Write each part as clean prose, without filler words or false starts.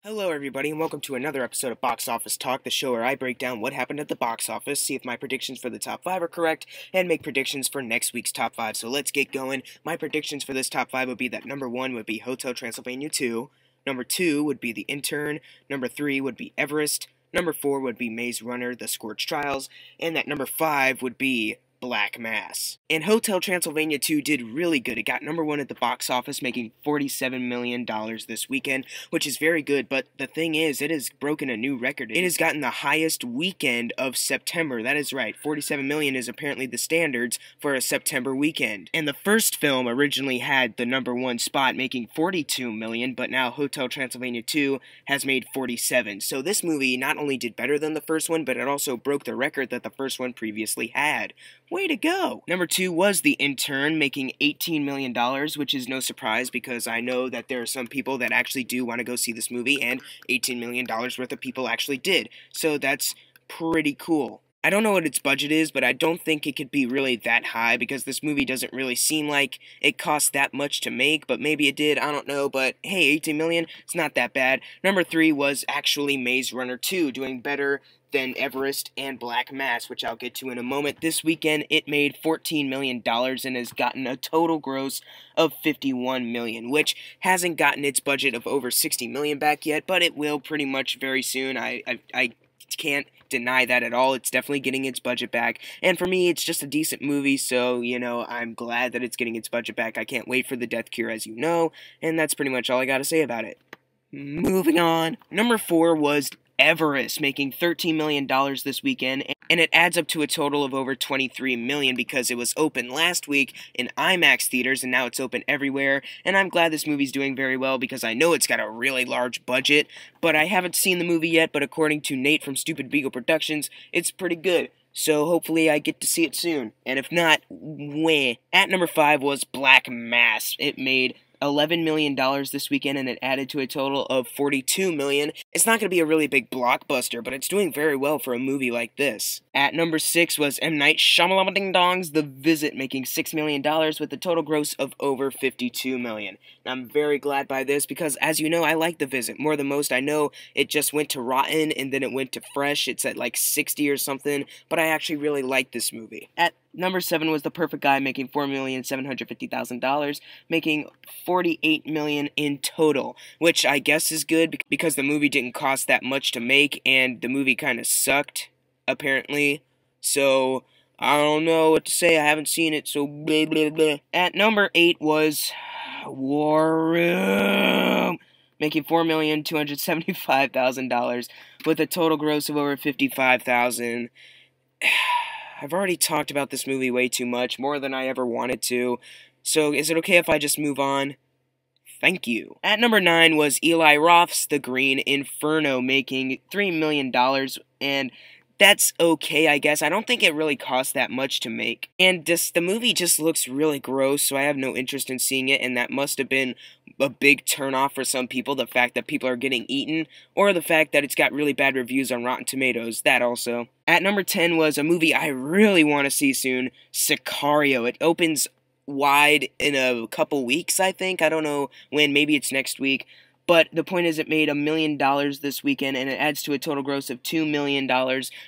Hello everybody and welcome to another episode of Box Office Talk, the show where I break down what happened at the box office, see if my predictions for the top 5 are correct, and make predictions for next week's top 5. So let's get going. My predictions for this top 5 would be that number 1 would be Hotel Transylvania 2, number 2 would be The Intern, number 3 would be Everest, number 4 would be Maze Runner, The Scorched Trials, and that number 5 would be Black Mass. And Hotel Transylvania 2 did really good. It got number 1 at the box office, making $47 million this weekend, which is very good, but the thing is, it has broken a new record. It has gotten the highest weekend of September. That is right, 47 million is apparently the standards for a September weekend. And the first film originally had the number 1 spot, making 42 million, but now Hotel Transylvania 2 has made 47. So this movie not only did better than the first one, but it also broke the record that the first one previously had. Way to go! Number 2 was The Intern, making $18 million, which is no surprise because I know that there are some people that actually do want to go see this movie, and $18 million worth of people actually did. So that's pretty cool. I don't know what its budget is, but I don't think it could be really that high because this movie doesn't really seem like it cost that much to make, but maybe it did, I don't know, but hey, 18 million, it's not that bad. Number 3 was actually Maze Runner 2, doing better than Everest and Black Mass, which I'll get to in a moment. This weekend, it made $14 million and has gotten a total gross of $51 million, which hasn't gotten its budget of over $60 million back yet, but it will pretty much very soon. I can't deny that at all. It's definitely getting its budget back, and for me, it's just a decent movie, so, you know, I'm glad that it's getting its budget back. I can't wait for The Death Cure, as you know, and that's pretty much all I gotta say about it. Moving on. Number 4 was Everest, making $13 million this weekend, and it adds up to a total of over $23 million because it was open last week in IMAX theaters, and now it's open everywhere, and I'm glad this movie's doing very well because I know it's got a really large budget, but I haven't seen the movie yet, but according to Nate from Stupid Beagle Productions, it's pretty good. So hopefully I get to see it soon, and if not, weh. At number 5 was Black Mass. It made $11 million this weekend, and it added to a total of $42 million. It's not going to be a really big blockbuster, but it's doing very well for a movie like this. At number 6 was M. Night Shyamalan Ding Dong's The Visit, making $6 million with a total gross of over $52 million. And I'm very glad by this because, as you know, I like The Visit more than most. I know it just went to Rotten, and then it went to Fresh. It's at like 60 or something, but I actually really like this movie. At number 7 was The Perfect Guy, making $4,750,000, making $48 million in total, which I guess is good because the movie didn't cost that much to make, and the movie kind of sucked, apparently. So, I don't know what to say. I haven't seen it, so blah, blah, blah. At number 8 was War Room, making $4,275,000 with a total gross of over $55,000. I've already talked about this movie way too much, more than I ever wanted to, so is it okay if I just move on? Thank you. At number 9 was Eli Roth's The Green Inferno, making $3 million, and that's okay, I guess. I don't think it really cost that much to make. And the movie just looks really gross, so I have no interest in seeing it, and that must have been a big turnoff for some people, the fact that people are getting eaten, or the fact that it's got really bad reviews on Rotten Tomatoes, that also. At number 10 was a movie I really want to see soon, Sicario. It opens wide in a couple weeks, I think. I don't know when, maybe it's next week. But the point is it made $1 million this weekend, and it adds to a total gross of $2 million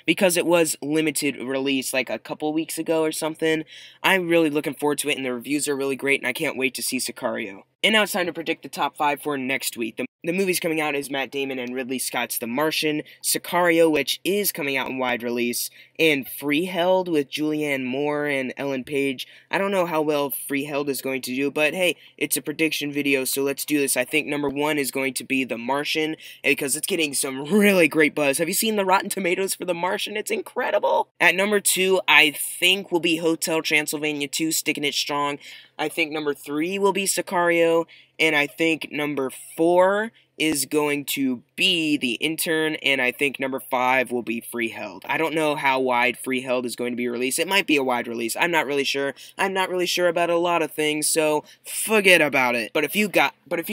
because it was limited release like a couple weeks ago or something. I'm really looking forward to it, and the reviews are really great, and I can't wait to see Sicario. And now it's time to predict the top 5 for next week. The movies coming out is Matt Damon and Ridley Scott's The Martian, Sicario, which is coming out in wide release, and Freeheld with Julianne Moore and Ellen Page. I don't know how well Freeheld is going to do, but hey, it's a prediction video, so let's do this. I think number 1 is going to be The Martian, because it's getting some really great buzz. Have you seen the Rotten Tomatoes for The Martian? It's incredible! At number 2, I think will be Hotel Transylvania 2, sticking it strong. I think number 3 will be Sicario, and I think number 4 is going to be The Intern, and I think number 5 will be Freeheld. I don't know how wide Freeheld is going to be released. It might be a wide release. I'm not really sure. I'm not really sure about a lot of things, so forget about it. But if you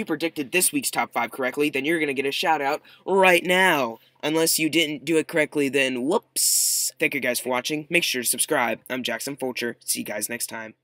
predicted this week's top 5 correctly, then you're going to get a shout out right now. Unless you didn't do it correctly, then whoops. Thank you guys for watching. Make sure to subscribe. I'm Jackson Fulcher. See you guys next time.